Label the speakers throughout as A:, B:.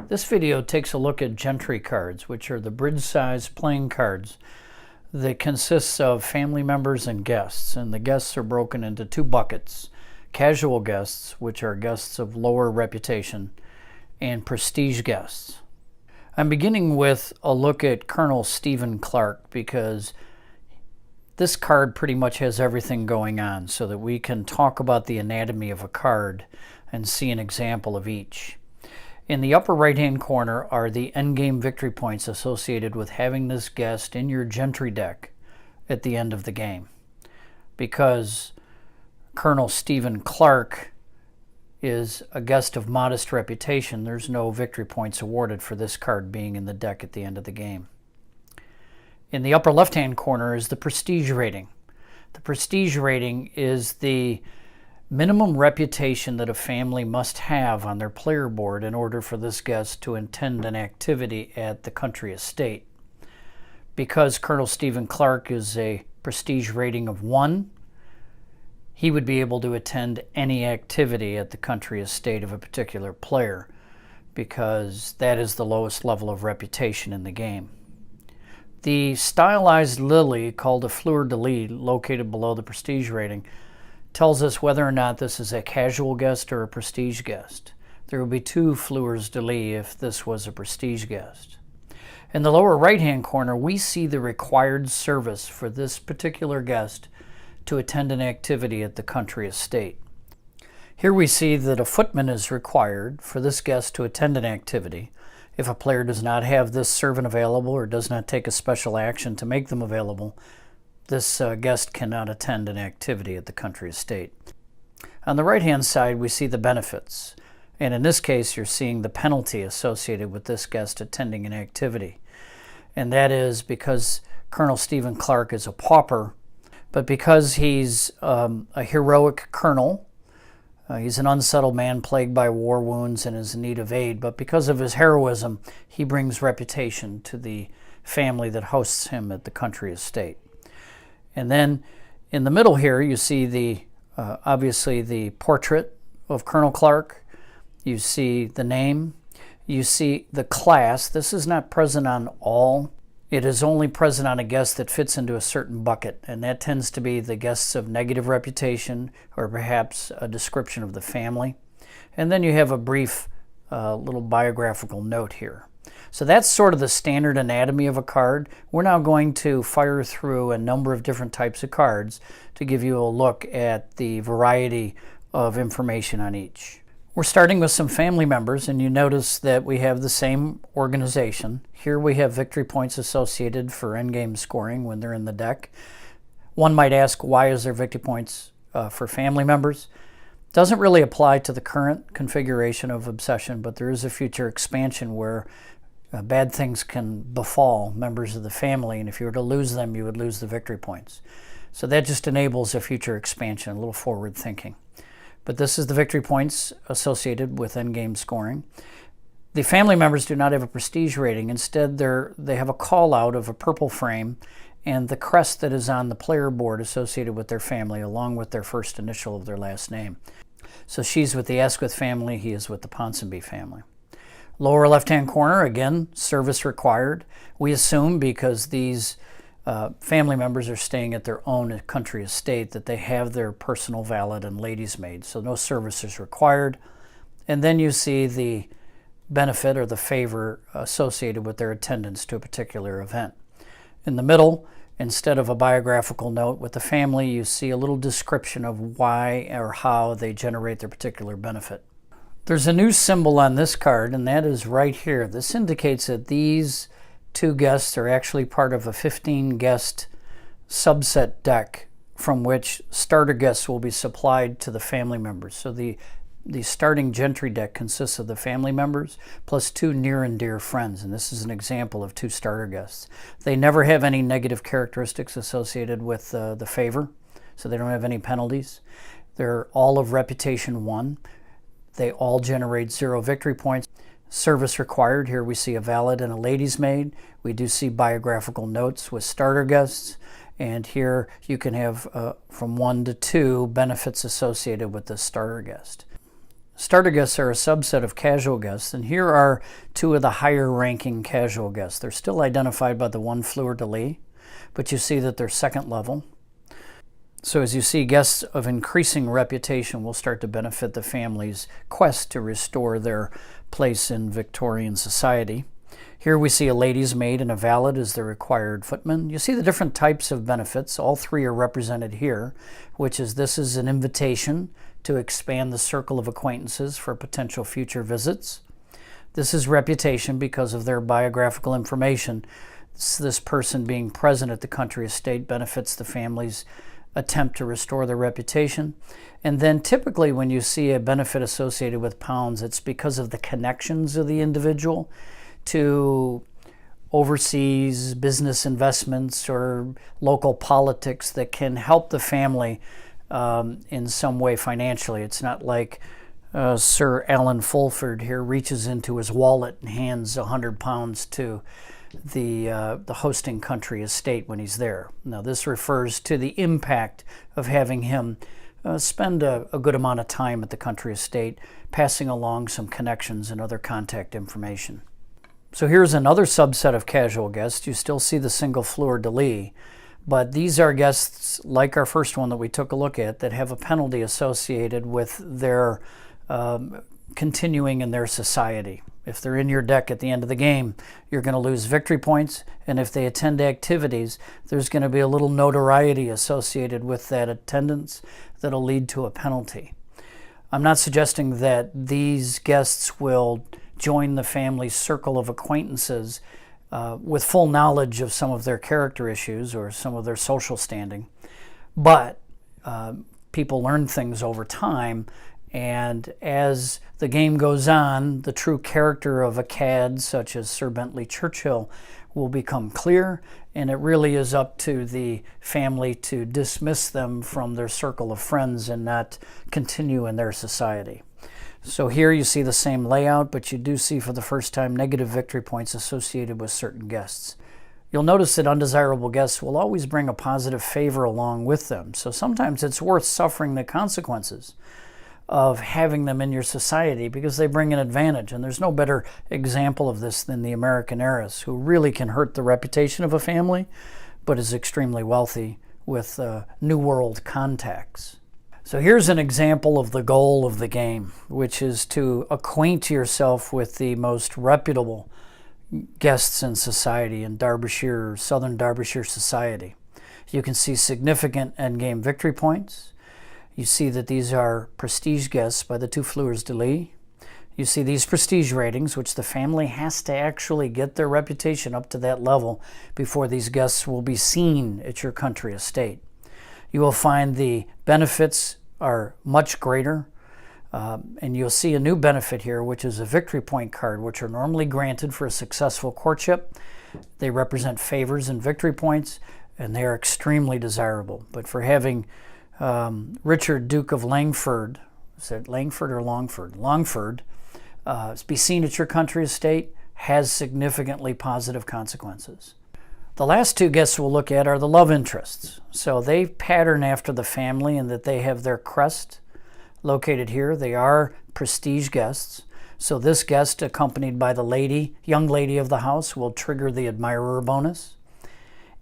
A: This video takes a look at Gentry Cards, which are the bridge-size playing cards that consists of family members and guests. And the guests are broken into two buckets: casual guests, which are guests of lower reputation, and prestige guests. I'm beginning with a look at Colonel Stephen Clark because this card pretty much has everything going on so that we can talk about the anatomy of a card and see an example of each. In the upper right-hand corner are the endgame victory points associated with having this guest in your Gentry deck at the end of the game. Because Colonel Stephen Clark is a guest of modest reputation, there's no victory points awarded for this card being in the deck at the end of the game. In the upper left-hand corner is the prestige rating. The prestige rating is the minimum reputation that a family must have on their player board in order for this guest to attend an activity at the country estate. Because Colonel Stephen Clark is a prestige rating of 1, he would be able to attend any activity at the country estate of a particular player, because that is the lowest level of reputation in the game. The stylized lily, called a fleur-de-lis, located below the prestige rating, tells us whether or not this is a casual guest or a prestige guest. There would be 2 fleurs-de-lis if this was a prestige guest. In the lower right-hand corner, we see the required service for this particular guest to attend an activity at the country estate. Here we see that a footman is required for this guest to attend an activity. If a player does not have this servant available or does not take a special action to make them available, this guest cannot attend an activity at the country estate. On the right-hand side, we see the benefits. And in this case, you're seeing the penalty associated with this guest attending an activity. And that is because Colonel Stephen Clark is a pauper, but because he's a heroic colonel, he's an unsettled man plagued by war wounds and is in need of aid, but because of his heroism, he brings reputation to the family that hosts him at the country estate. And then in the middle here, you see the obviously the portrait of Colonel Clark. You see the name. You see the class. This is not present on all. It is only present on a guest that fits into a certain bucket, and that tends to be the guests of negative reputation or perhaps a description of the family. And then you have a brief little biographical note here. So that's sort of the standard anatomy of a card. We're now going to fire through a number of different types of cards to give you a look at the variety of information on each. We're starting with some family members, and you notice that we have the same organization. Here we have victory points associated for endgame scoring when they're in the deck. One might ask, why is there victory points for family members? Doesn't really apply to the current configuration of Obsession, but there is a future expansion where bad things can befall members of the family, and if you were to lose them, you would lose the victory points. So that just enables a future expansion, a little forward thinking. But this is the victory points associated with endgame scoring. The family members do not have a prestige rating. Instead, they have a call out of a purple frame and the crest that is on the player board associated with their family, along with their first initial of their last name. So she's with the Asquith family, he is with the Ponsonby family. Lower left-hand corner, again, service required. We assume because these family members are staying at their own country estate that they have their personal valet and lady's maid, so no service is required. And then you see the benefit or the favor associated with their attendance to a particular event. In the middle, instead of a biographical note with the family, you see a little description of why or how they generate their particular benefit. There's a new symbol on this card, and that is right here. This indicates that these 2 guests are actually part of a 15-guest subset deck from which starter guests will be supplied to the family members. So the starting Gentry deck consists of the family members plus 2 near and dear friends, and this is an example of 2 starter guests. They never have any negative characteristics associated with the favor, so they don't have any penalties. They're all of reputation 1. They all generate 0 victory points. Service required. Here we see a valet and a lady's maid. We do see biographical notes with starter guests. And here you can have from 1 to 2 benefits associated with the starter guest. Starter guests are a subset of casual guests, and here are two of the higher ranking casual guests. They're still identified by the one fleur-de-lis, but you see that they're second level. So as you see, guests of increasing reputation will start to benefit the family's quest to restore their place in Victorian society. Here we see a lady's maid and a valet as the required footman. You see the different types of benefits. All three are represented here, which is this is an invitation to expand the circle of acquaintances for potential future visits. This is reputation because of their biographical information. This person being present at the country estate benefits the family's attempt to restore their reputation. And then typically when you see a benefit associated with pounds, it's because of the connections of the individual to overseas business investments or local politics that can help the family in some way financially. It's not like Sir Alan Fulford here reaches into his wallet and hands £100 to the hosting country estate when he's there. Now this refers to the impact of having him spend a good amount of time at the country estate, passing along some connections and other contact information. So here's another subset of casual guests. You still see the single fleur-de-lis, but these are guests like our first one that we took a look at that have a penalty associated with their continuing in their society. If they're in your deck at the end of the game, you're going to lose victory points, and if they attend activities, there's going to be a little notoriety associated with that attendance that'll lead to a penalty. I'm not suggesting that these guests will join the family's circle of acquaintances with full knowledge of some of their character issues or some of their social standing, but people learn things over time, and as the game goes on, the true character of a cad such as Sir Bentley Churchill will become clear, and it really is up to the family to dismiss them from their circle of friends and not continue in their society. So here you see the same layout, but you do see for the first time negative victory points associated with certain guests. You'll notice that undesirable guests will always bring a positive favor along with them. So sometimes it's worth suffering the consequences of having them in your society because they bring an advantage. And there's no better example of this than the American heiress, who really can hurt the reputation of a family, but is extremely wealthy with New World contacts. So here's an example of the goal of the game, which is to acquaint yourself with the most reputable guests in society in Derbyshire, Southern Derbyshire society. You can see significant endgame victory points. You see that these are prestige guests by the two fleurs-de-lis. You see these prestige ratings, which the family has to actually get their reputation up to that level before these guests will be seen at your country estate. You will find the benefits are much greater, and you'll see a new benefit here, which is a victory point card, which are normally granted for a successful courtship. They represent favors and victory points, and they are extremely desirable. But for having Richard, Duke of Langford, is it Langford or Longford? Longford, be seen at your country estate has significantly positive consequences. The last two guests we'll look at are the love interests. So they pattern after the family in that they have their crest located here. They are prestige guests. So this guest, accompanied by the young lady of the house, will trigger the admirer bonus.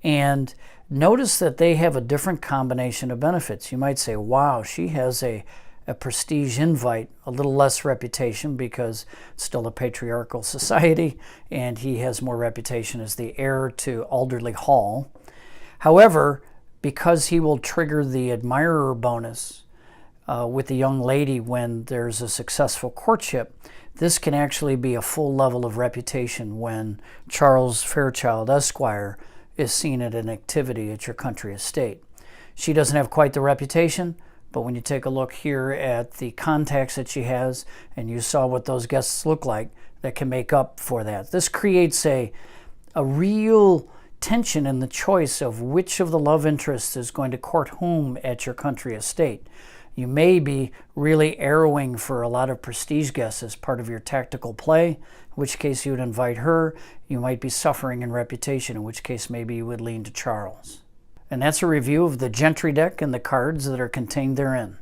A: And notice that they have a different combination of benefits. You might say, wow, she has a prestige invite, a little less reputation because it's still a patriarchal society, and he has more reputation as the heir to Alderley Hall. However, because he will trigger the admirer bonus with the young lady when there's a successful courtship, this can actually be a full level of reputation when Charles Fairchild Esquire is seen at an activity at your country estate. She doesn't have quite the reputation, but when you take a look here at the contacts that she has, and you saw what those guests look like, that can make up for that. This creates a real tension in the choice of which of the love interests is going to court whom at your country estate. You may be really arrowing for a lot of prestige guests as part of your tactical play, in which case you would invite her. You might be suffering in reputation, in which case maybe you would lean to Charles. And that's a review of the Gentry deck and the cards that are contained therein.